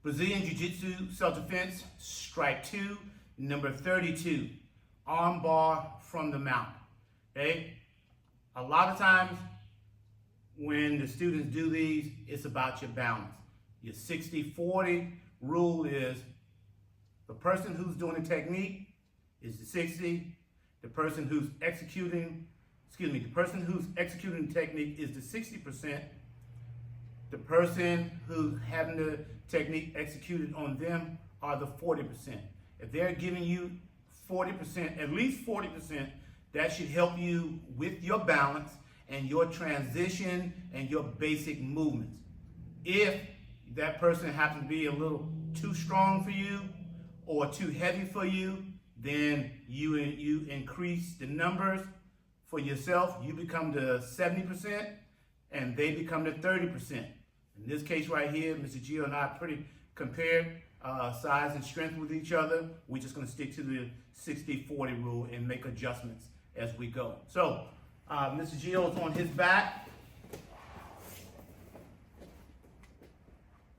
Brazilian Jiu-Jitsu self-defense, strike 2, number 32, armbar from the mount. Okay? A lot of times when the students do these, it's about your balance. Your 60-40 rule is the person who's doing the technique is the 60, the person who's executing the technique is the 60%, the person who's having the technique executed on them are the 40%. If they're giving you 40%, at least 40%, that should help you with your balance and your transition and your basic movements. If that person happens to be a little too strong for you or too heavy for you, then you increase the numbers for yourself. You become the 70% and they become the 30%. In this case right here, Mr. Gio and I pretty compared size and strength with each other. We're just going to stick to the 60-40 rule and make adjustments as we go. So Mr. Gio is on his back.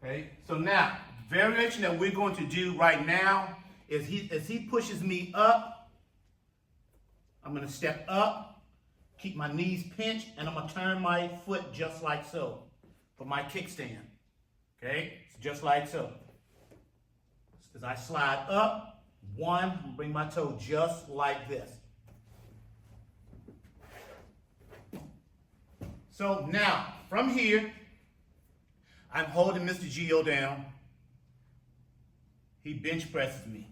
Okay, so now the variation that we're going to do right now is as he pushes me up, I'm going to step up, keep my knees pinched, and I'm going to turn my foot just like so for my kickstand. Okay, so just like so. As I slide up, one, bring my toe just like this. So now, from here, I'm holding Mr. Gio down. He bench presses me.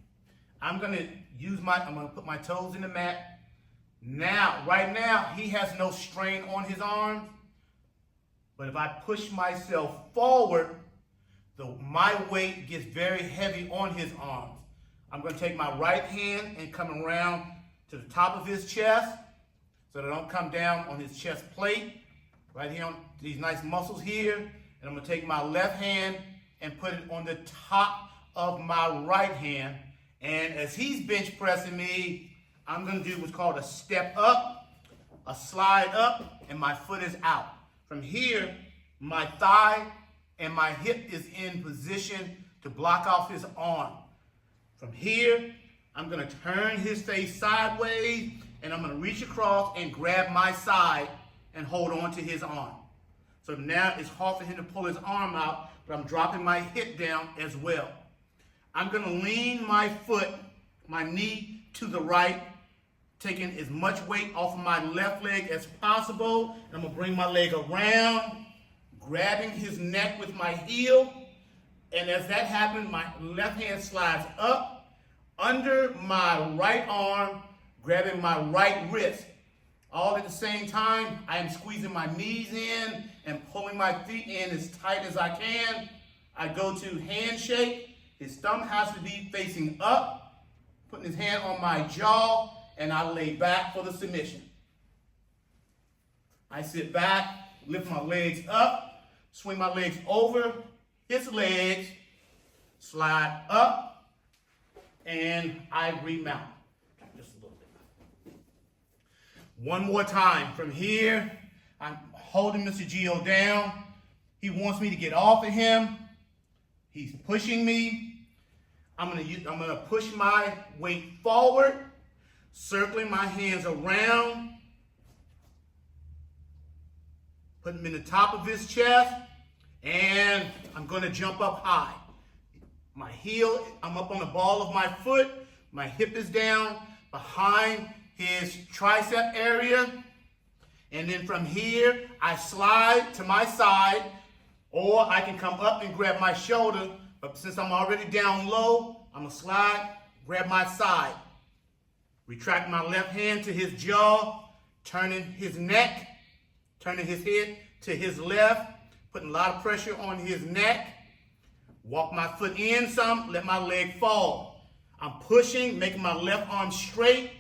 I'm gonna put my toes in the mat. Now, right now, he has no strain on his arms. But if I push myself forward, my weight gets very heavy on his arms. I'm gonna take my right hand and come around to the top of his chest so that I don't come down on his chest plate, right here on these nice muscles here. And I'm gonna take my left hand and put it on the top of my right hand. And as he's bench pressing me, I'm gonna do what's called a step up, a slide up, and my foot is out. From here, my thigh and my hip is in position to block off his arm. From here, I'm gonna turn his face sideways, and I'm gonna reach across and grab my side and hold on to his arm. So now it's hard for him to pull his arm out, but I'm dropping my hip down as well. I'm gonna lean my foot, my knee to the right, taking as much weight off of my left leg as possible. And I'm gonna bring my leg around, grabbing his neck with my heel. And as that happens, my left hand slides up under my right arm, grabbing my right wrist. All at the same time, I am squeezing my knees in and pulling my feet in as tight as I can. I go to handshake. His thumb has to be facing up, putting his hand on my jaw, and I lay back for the submission. I sit back, lift my legs up, swing my legs over his legs, slide up, and I remount. Just a little bit. One more time. From here, I'm holding Mr. Gio down. He wants me to get off of him. He's pushing me. I'm gonna push my weight forward, circling my hands around, putting him in the top of his chest, and I'm gonna jump up high. My heel, I'm up on the ball of my foot, my hip is down behind his tricep area, and then from here, I slide to my side, or I can come up and grab my shoulder, but since I'm already down low, I'm gonna slide, grab my side. Retract my left hand to his jaw, turning his neck, turning his head to his left, putting a lot of pressure on his neck. Walk my foot in some, let my leg fall. I'm pushing, making my left arm straight,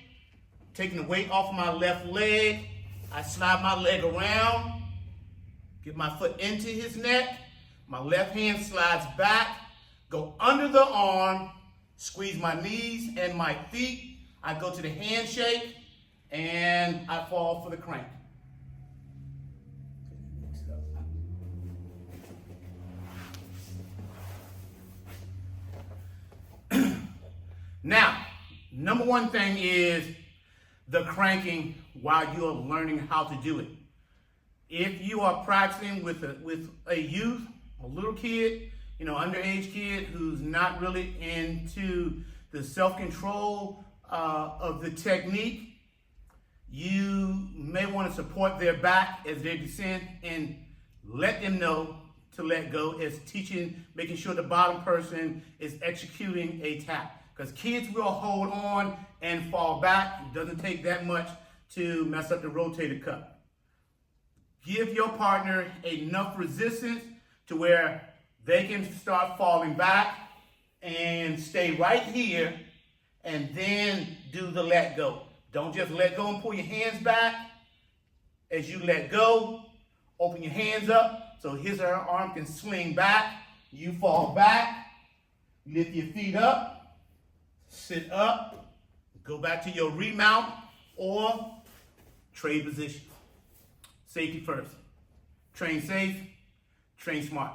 taking the weight off of my left leg. I slide my leg around, get my foot into his neck. My left hand slides back, go under the arm, squeeze my knees and my feet. I go to the handshake, and I fall for the crank. Now, number one thing is the cranking while you're learning how to do it. If you are practicing with a youth, a little kid, underage kid who's not really into the self-control of the technique, you may want to support their back as they descend and let them know to let go, as teaching, making sure the bottom person is executing a tap. Because kids will hold on and fall back. It doesn't take that much to mess up the rotator cuff. Give your partner enough resistance to where they can start falling back and stay right here and then do the let go. Don't just let go and pull your hands back. As you let go, open your hands up so his or her arm can swing back. You fall back, lift your feet up, sit up, go back to your remount or trade position. Safety first. Train safe, train smart.